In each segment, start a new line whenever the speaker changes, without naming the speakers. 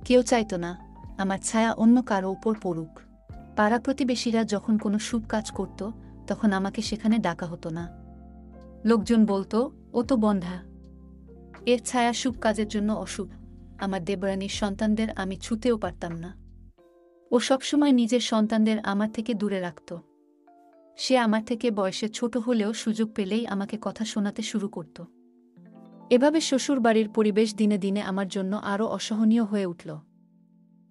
কেউ চাইত না আমার ছায়া অন্য কারো উপর পড়ুক। পাড়া প্রতিবেশীরা যখন কোনো শুভ কাজ করত তখন আমাকে সেখানে ডাকা হতো না। লোকজন বলতো, ও তো বন্ধা, এর ছায়া শুভ কাজের জন্য অশুভ। আমার দেবরানীর সন্তানদের আমি ছুঁতেও পারতাম না। ও সবসময় নিজের সন্তানদের আমার থেকে দূরে রাখত। সে আমার থেকে বয়সে ছোট হলেও সুযোগ পেলেই আমাকে কথা শোনাতে শুরু করত। এভাবে শ্বশুরবাড়ির পরিবেশ দিনে দিনে আমার জন্য আরও অসহনীয় হয়ে উঠল।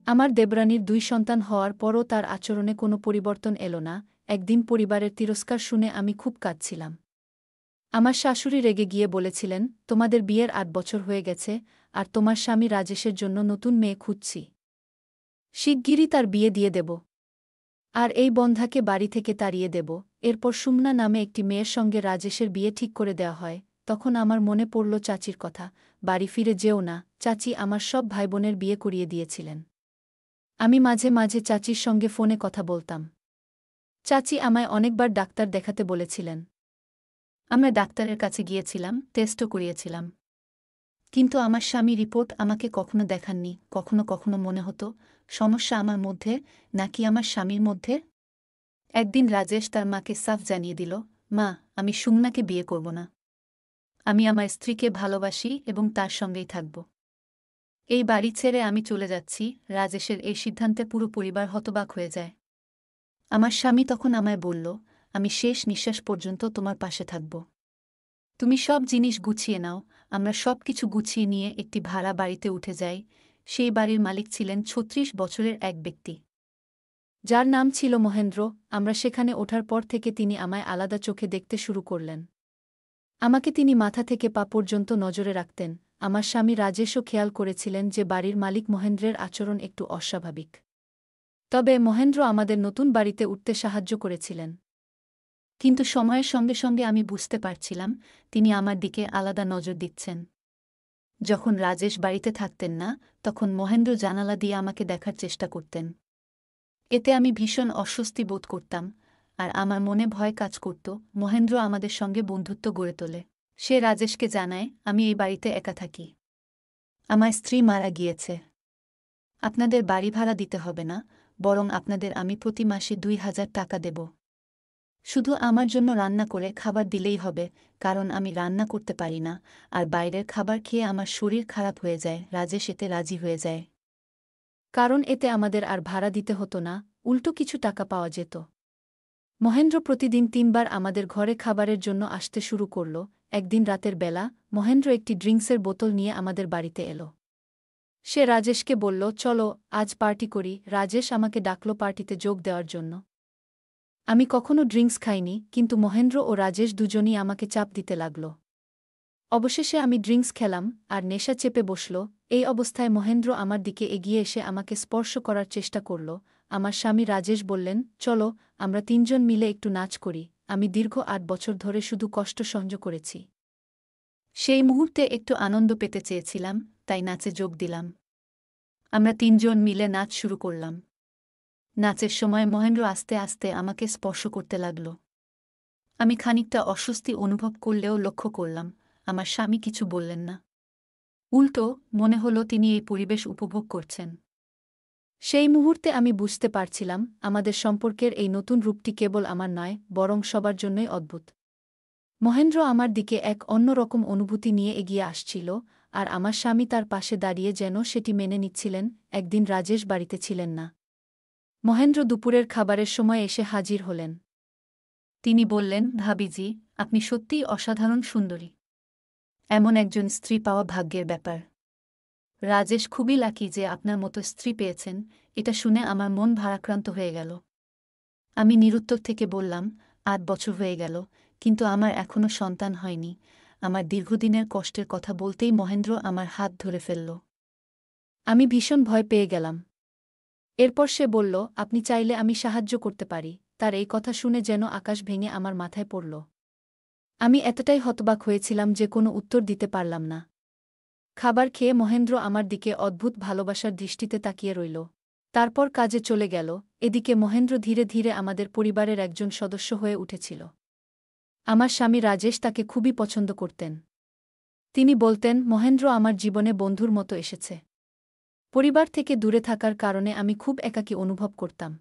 আমার দেবরানীর 2 সন্তান হওয়ার পরও তার আচরণে কোনো পরিবর্তন এলো না। একদিন পরিবারের তিরস্কার শুনে আমি খুব কাঁদছিলাম। আমার শাশুড়ি রেগে গিয়ে বলেছিলেন, তোমাদের বিয়ের 8 বছর হয়ে গেছে, আর তোমার স্বামী রাজেশের জন্য নতুন মেয়ে খুঁজছি। শিগগিরই তার বিয়ে দিয়ে দেব, আর এই বন্ধাকে বাড়ি থেকে তাড়িয়ে দেব। এরপর সুমনা নামে একটি মেয়ের সঙ্গে রাজেশের বিয়ে ঠিক করে দেওয়া হয়। তখন আমার মনে পড়ল চাচির কথা, বাড়ি ফিরে যেও না, চাচি আমার সব ভাইবোনের বিয়ে করিয়ে দিয়েছিলেন। আমি মাঝে মাঝে চাচির সঙ্গে ফোনে কথা বলতাম। চাচি আমায় অনেকবার ডাক্তার দেখাতে বলেছিলেন। আমরা ডাক্তারের কাছে গিয়েছিলাম, টেস্টও করিয়েছিলাম, কিন্তু আমার স্বামী রিপোর্ট আমাকে কখনো দেখাননি। কখনো কখনো মনে হতো সমস্যা আমার মধ্যে নাকি আমার স্বামীর মধ্যে। একদিন রাজেশ তার মাকে সাফ জানিয়ে দিল, মা, আমি সুমনাকে বিয়ে করব না। আমি আমার স্ত্রীকে ভালোবাসি এবং তার সঙ্গেই থাকব। এই বাড়ি ছেড়ে আমি চলে যাচ্ছি। রাজেশের এই সিদ্ধান্তে পুরো পরিবার হতবাক হয়ে যায়। আমার স্বামী তখন আমায় বলল, আমি শেষ নিঃশ্বাস পর্যন্ত তোমার পাশে থাকব। তুমি সব জিনিস গুছিয়ে নাও। আমরা সব কিছু গুছিয়ে নিয়ে একটি ভাড়া বাড়িতে উঠে যাই। সেই বাড়ির মালিক ছিলেন 36 বছরের এক ব্যক্তি, যার নাম ছিল মহেন্দ্র। আমরা সেখানে ওঠার পর থেকে তিনি আমায় আলাদা চোখে দেখতে শুরু করলেন। আমাকে তিনি মাথা থেকে পা পর্যন্ত নজরে রাখতেন। আমার স্বামী রাজেশও খেয়াল করেছিলেন যে বাড়ির মালিক মহেন্দ্রের আচরণ একটু অস্বাভাবিক। তবে মহেন্দ্র আমাদের নতুন বাড়িতে উঠতে সাহায্য করেছিলেন। কিন্তু সময়ের সঙ্গে সঙ্গে আমি বুঝতে পারছিলাম তিনি আমার দিকে আলাদা নজর দিচ্ছেন। যখন রাজেশ বাড়িতে থাকতেন না, তখন মহেন্দ্র জানালা দিয়ে আমাকে দেখার চেষ্টা করতেন। এতে আমি ভীষণ অস্বস্তি বোধ করতাম, আর আমার মনে ভয় কাজ করত মহেন্দ্র আমাদের সঙ্গে বন্ধুত্ব গড়ে তোলে। সে রাজেশকে জানায় আমি এই বাড়িতে একা থাকি। আমার স্ত্রী মারা গিয়েছে। আপনাদের বাড়ি ভাড়া দিতে হবে না, বরং আপনাদের আমি প্রতি মাসে 2000 টাকা দেব। শুধু আমার জন্য রান্না করে খাবার দিলেই হবে, কারণ আমি রান্না করতে পারি না, আর বাইরের খাবার খেয়ে আমার শরীর খারাপ হয়ে যায়। রাজেশ এতে রাজি হয়ে যায়, কারণ এতে আমাদের আর ভাড়া দিতে হতো না, উল্টো কিছু টাকা পাওয়া যেত। মহেন্দ্র প্রতিদিন 3 বার আমাদের ঘরে খাবারের জন্য আসতে শুরু করল। একদিন রাতের বেলা মহেন্দ্র একটি ড্রিঙ্কসের বোতল নিয়ে আমাদের বাড়িতে এলো। সে রাজেশকে বলল, চলো আজ পার্টি করি। রাজেশ আমাকে ডাকল পার্টিতে যোগ দেওয়ার জন্য। আমি কখনো ড্রিঙ্কস খাইনি, কিন্তু মহেন্দ্র ও রাজেশ দুজনই আমাকে চাপ দিতে লাগল। অবশেষে আমি ড্রিঙ্কস খেলাম, আর নেশা চেপে বসল। এই অবস্থায় মহেন্দ্র আমার দিকে এগিয়ে এসে আমাকে স্পর্শ করার চেষ্টা করল। আমার স্বামী রাজেশ বললেন, চলো আমরা 3 জন মিলে একটু নাচ করি। আমি দীর্ঘ 8 বছর ধরে শুধু কষ্ট সহ্য করেছি। সেই মুহূর্তে একটু আনন্দ পেতে চেয়েছিলাম, তাই নাচে যোগ দিলাম। আমরা 3 জন মিলে নাচ শুরু করলাম। নাচের সময় মহেন্দ্র আস্তে আস্তে আমাকে স্পর্শ করতে লাগল। আমি খানিকটা অস্বস্তি অনুভব করলেও লক্ষ্য করলাম আমার স্বামী কিছু বললেন না। উল্টো মনে হলো তিনি এই পরিবেশ উপভোগ করছেন। সেই মুহূর্তে আমি বুঝতে পারছিলাম আমাদের সম্পর্কের এই নতুন রূপটি কেবল আমার নয়, বরং সবার জন্যই অদ্ভুত। মহেন্দ্র আমার দিকে এক অন্যরকম অনুভূতি নিয়ে এগিয়ে আসছিল, আর আমার স্বামী তার পাশে দাঁড়িয়ে যেন সেটি মেনে নিচ্ছিলেন। একদিন রাজেশ বাড়িতে ছিলেন না। মহেন্দ্র দুপুরের খাবারের সময় এসে হাজির হলেন। তিনি বললেন, ভাবিজি, আপনি সত্যিই অসাধারণ সুন্দরী। এমন একজন স্ত্রী পাওয়া ভাগ্যের ব্যাপার। রাজেশ খুবই লাকি যে আপনার মতো স্ত্রী পেয়েছেন। এটা শুনে আমার মন ভারাক্রান্ত হয়ে গেল। আমি নিরুত্তর থেকে বললাম, 8 বছর হয়ে গেল, কিন্তু আমার এখনো সন্তান হয়নি। আমার দীর্ঘদিনের কষ্টের কথা বলতেই মহেন্দ্র আমার হাত ধরে ফেলল। আমি ভীষণ ভয় পেয়ে গেলাম। এরপর সে বলল, আপনি চাইলে আমি সাহায্য করতে পারি। তার এই কথা শুনে যেন আকাশ ভেঙে আমার মাথায় পড়ল। আমি এতটাই হতবাক হয়েছিলাম যে কোনো উত্তর দিতে পারলাম না। খাবার খেয়ে মহেন্দ্র আমার দিকে অদ্ভুত ভালোবাসার দৃষ্টিতে তাকিয়ে রইল। তারপর কাজে চলে গেল। এদিকে মহেন্দ্র ধীরে ধীরে আমাদের পরিবারের একজন সদস্য হয়ে উঠেছিল। আমার স্বামী রাজেশ তাকে খুবই পছন্দ করতেন। তিনি বলতেন, মহেন্দ্র আমার জীবনে বন্ধুর মতো এসেছে। পরিবার থেকে দূরে থাকার কারণে আমি খুব একাকী অনুভব করতাম।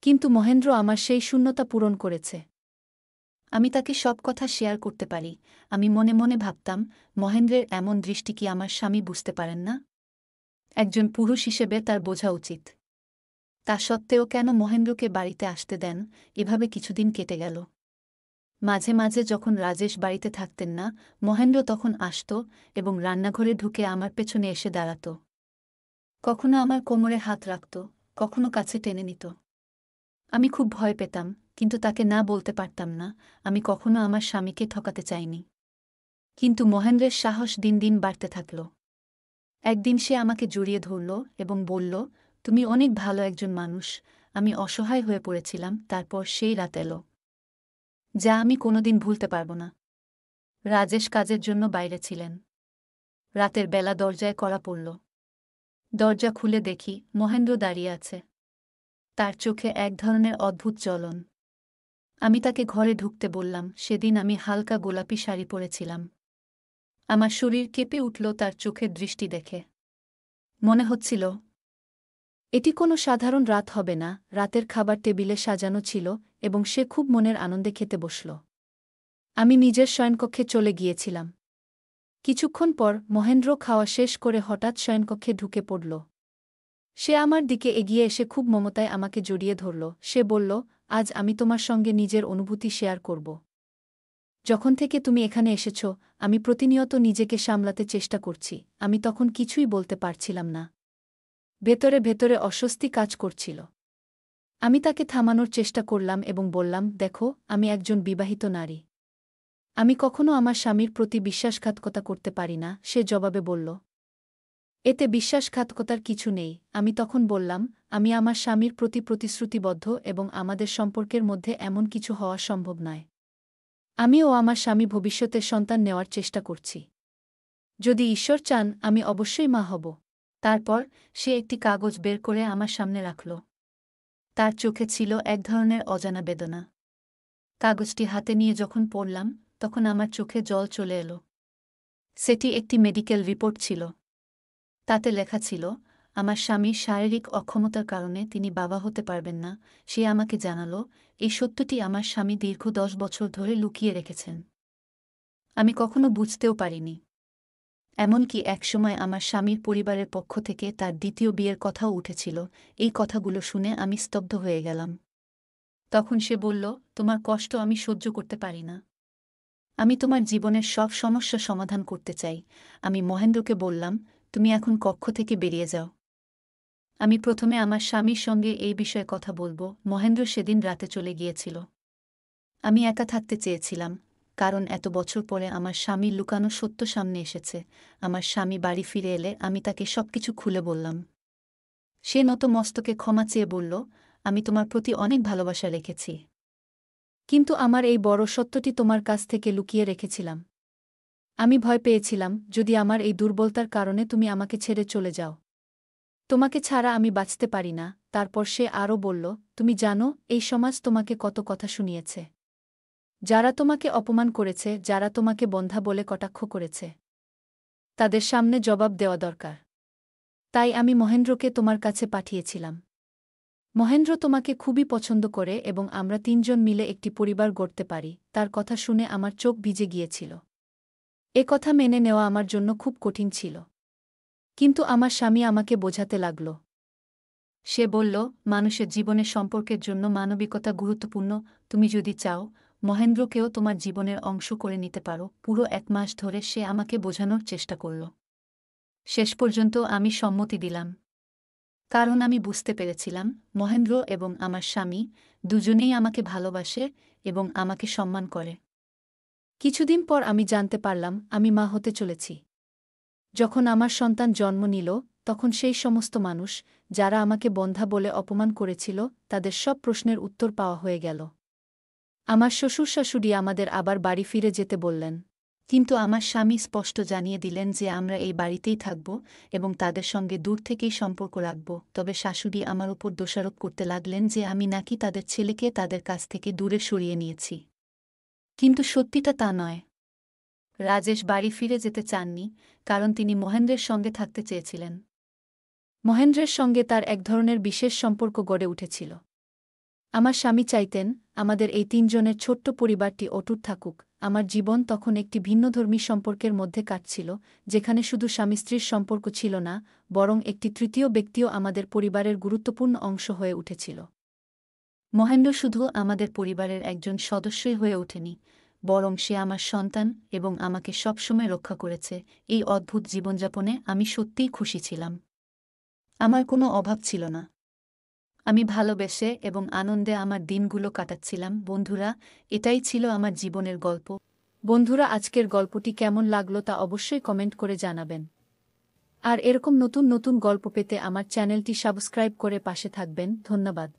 কিন্তু মহেন্দ্র আমার সেই শূন্যতা পূরণ করেছে। আমি তাকে সব কথা শেয়ার করতে পারি। আমি মনে মনে ভাবতাম, মহেন্দ্রের এমন দৃষ্টি কি আমার স্বামী বুঝতে পারেন না? একজন পুরুষ হিসেবে তার বোঝা উচিত। তা সত্ত্বেও কেন মহেন্দ্রকে বাড়িতে আসতে দেন? এভাবে কিছুদিন কেটে গেল। মাঝে মাঝে যখন রাজেশ বাড়িতে থাকতেন না, মহেন্দ্র তখন আসত এবং রান্নাঘরে ঢুকে আমার পেছনে এসে দাঁড়াত। কখনো আমার কোমরে হাত রাখত, কখনো কাছে টেনে নিত। আমি খুব ভয় পেতাম, কিন্তু তাকে না বলতে পারতাম না। আমি কখনো আমার স্বামীকে ঠকাতে চাইনি। কিন্তু মহেন্দ্রের সাহস দিন দিন বাড়তে থাকল। একদিন সে আমাকে জড়িয়ে ধরল এবং বলল, তুমি অনেক ভালো একজন মানুষ। আমি অসহায় হয়ে পড়েছিলাম, তারপর সেই রাত এলো, যা আমি কোনোদিন ভুলতে পারব না। রাজেশ কাজের জন্য বাইরে ছিলেন। রাতের বেলা দরজায় কড়া পড়ল। দরজা খুলে দেখি মহেন্দ্র দাঁড়িয়ে আছে। তার চোখে এক ধরনের অদ্ভুত জ্বলন। আমি তাকে ঘরে ঢুকতে বললাম। সেদিন আমি হালকা গোলাপি শাড়ি পরেছিলাম। আমার শরীর কেঁপে উঠল তার চোখের দৃষ্টি দেখে। মনে হচ্ছিল এটি কোনো সাধারণ রাত হবে না। রাতের খাবার টেবিলে সাজানো ছিল এবং সে খুব মনের আনন্দে খেতে বসল। আমি নিজের শয়নকক্ষে চলে গিয়েছিলাম। কিছুক্ষণ পর মহেন্দ্র খাওয়া শেষ করে হঠাৎ শয়নকক্ষে ঢুকে পড়ল। সে আমার দিকে এগিয়ে এসে খুব মমতায় আমাকে জড়িয়ে ধরল। সে বলল, আজ আমি তোমার সঙ্গে নিজের অনুভূতি শেয়ার করব। যখন থেকে তুমি এখানে এসেছ, আমি প্রতিনিয়ত নিজেকে সামলাতে চেষ্টা করছি। আমি তখন কিছুই বলতে পারছিলাম না। ভেতরে ভেতরে অস্বস্তি কাজ করছিল। আমি তাকে থামানোর চেষ্টা করলাম এবং বললাম, দেখো, আমি একজন বিবাহিত নারী। আমি কখনো আমার স্বামীর প্রতি বিশ্বাসঘাতকতা করতে পারি না। সে জবাবে বলল, এতে বিশ্বাসঘাতকতার কিছু নেই। আমি তখন বললাম, আমি আমার স্বামীর প্রতি প্রতিশ্রুতিবদ্ধ এবং আমাদের সম্পর্কের মধ্যে এমন কিছু হওয়া সম্ভব নয়। আমি ও আমার স্বামী ভবিষ্যতে সন্তান নেওয়ার চেষ্টা করছি। যদি ঈশ্বর চান, আমি অবশ্যই মা হব। তারপর সে একটি কাগজ বের করে আমার সামনে রাখল। তার চোখে ছিল এক ধরনের অজানা বেদনা। কাগজটি হাতে নিয়ে যখন পড়লাম, তখন আমার চোখে জল চলে এলো। সেটি একটি মেডিকেল রিপোর্ট ছিল। তাতে লেখা ছিল, আমার স্বামীর শারীরিক অক্ষমতার কারণে তিনি বাবা হতে পারবেন না। সে আমাকে জানাল, এই সত্যটি আমার স্বামী দীর্ঘ 10 বছর ধরে লুকিয়ে রেখেছেন। আমি কখনো বুঝতেও পারিনি। এমনকি একসময় আমার স্বামীর পরিবারের পক্ষ থেকে তার দ্বিতীয় বিয়ের কথাও উঠেছিল। এই কথাগুলো শুনে আমি স্তব্ধ হয়ে গেলাম। তখন সে বলল, তোমার কষ্ট আমি সহ্য করতে পারি না। আমি তোমার জীবনের সব সমস্যা সমাধান করতে চাই। আমি মহেন্দ্রকে বললাম, তুমি এখন কক্ষ থেকে বেরিয়ে যাও। আমি প্রথমে আমার স্বামীর সঙ্গে এই বিষয়ে কথা বলবো। মহেন্দ্র সেদিন রাতে চলে গিয়েছিল। আমি একা থাকতে চেয়েছিলাম, কারণ এত বছর পরে আমার স্বামীর লুকানো সত্য সামনে এসেছে। আমার স্বামী বাড়ি ফিরে এলে আমি তাকে সবকিছু খুলে বললাম। সে নত মস্তকে ক্ষমা চেয়ে বলল, আমি তোমার প্রতি অনেক ভালোবাসা রেখেছি। কিন্তু আমার এই বড় সত্যটি তোমার কাছ থেকে লুকিয়ে রেখেছিলাম। আমি ভয় পেয়েছিলাম, যদি আমার এই দুর্বলতার কারণে তুমি আমাকে ছেড়ে চলে যাও। তোমাকে ছাড়া আমি বাঁচতে পারি না। তারপর সে আরও বলল, তুমি জানো, এই সমাজ তোমাকে কত কথা শুনিয়েছে। যারা তোমাকে অপমান করেছে, যারা তোমাকে বন্ধ্যা বলে কটাক্ষ করেছে, তাদের সামনে জবাব দেওয়া দরকার। তাই আমি মহেন্দ্রকে তোমার কাছে পাঠিয়েছিলাম। মহেন্দ্র তোমাকে খুবই পছন্দ করে এবং আমরা 3 জন মিলে একটি পরিবার গড়তে পারি। তার কথা শুনে আমার চোখ ভিজে গিয়েছিল। এ কথা মেনে নেওয়া আমার জন্য খুব কঠিন ছিল। কিন্তু আমার স্বামী আমাকে বোঝাতে লাগল। সে বলল, মানুষের জীবনের সম্পর্কের জন্য মানবিকতা গুরুত্বপূর্ণ। তুমি যদি চাও, মহেন্দ্রকেও তোমার জীবনের অংশ করে নিতে পারো। পুরো 1 মাস ধরে সে আমাকে বোঝানোর চেষ্টা করল। শেষ পর্যন্ত আমি সম্মতি দিলাম। কারণ আমি বুঝতে পেরেছিলাম, মহেন্দ্র এবং আমার স্বামী দুজনেই আমাকে ভালোবাসে এবং আমাকে সম্মান করে। কিছুদিন পর আমি জানতে পারলাম, আমি মা হতে চলেছি। যখন আমার সন্তান জন্ম নিল, তখন সেই সমস্ত মানুষ, যারা আমাকে বন্ধ্যা বলে অপমান করেছিল, তাদের সব প্রশ্নের উত্তর পাওয়া হয়ে গেল। আমার শ্বশুর-শাশুড়ি আমাদের আবার বাড়ি ফিরে যেতে বললেন। কিন্তু আমার স্বামী স্পষ্ট জানিয়ে দিলেন যে আমরা এই বাড়িতেই থাকব এবং তাদের সঙ্গে দূর থেকেই সম্পর্ক রাখব। তবে শাশুড়ি আমার উপর দোষারোপ করতে লাগলেন যে আমি নাকি তাদের ছেলেকে তাদের কাছ থেকে দূরে সরিয়ে নিয়েছি। কিন্তু সত্যিটা তা নয়। রাজেশ বাড়ি ফিরে যেতে চাননি, কারণ তিনি মহেন্দ্রের সঙ্গে থাকতে চেয়েছিলেন। মহেন্দ্রের সঙ্গে তার এক ধরনের বিশেষ সম্পর্ক গড়ে উঠেছিল। আমার স্বামী চাইতেন আমাদের এই তিনজনের ছোট্ট পরিবারটি অটুট থাকুক। আমার জীবন তখন একটি ভিন্নধর্মী সম্পর্কের মধ্যে কাটছিল, যেখানে শুধু স্বামী স্ত্রীর সম্পর্ক ছিল না, বরং একটি তৃতীয় ব্যক্তিও আমাদের পরিবারের গুরুত্বপূর্ণ অংশ হয়ে উঠেছিল। মহেন্দ্র শুধু আমাদের পরিবারের একজন সদস্যই হয়ে ওঠেনি, বরং সে আমার সন্তান এবং আমাকে সবসময় রক্ষা করেছে। এই অদ্ভুত জীবনযাপনে আমি সত্যিই খুশি ছিলাম। আমার কোনো অভাব ছিল না। আমি ভালোবেসে এবং আনন্দে আমার দিনগুলো কাটাচ্ছিলাম। বন্ধুরা, এটাই ছিল আমার জীবনের গল্প। বন্ধুরা, আজকের গল্পটি কেমন লাগলো তা অবশ্যই কমেন্ট করে জানাবেন। আর এরকম নতুন নতুন গল্প পেতে আমার চ্যানেলটি সাবস্ক্রাইব করে পাশে থাকবেন। ধন্যবাদ।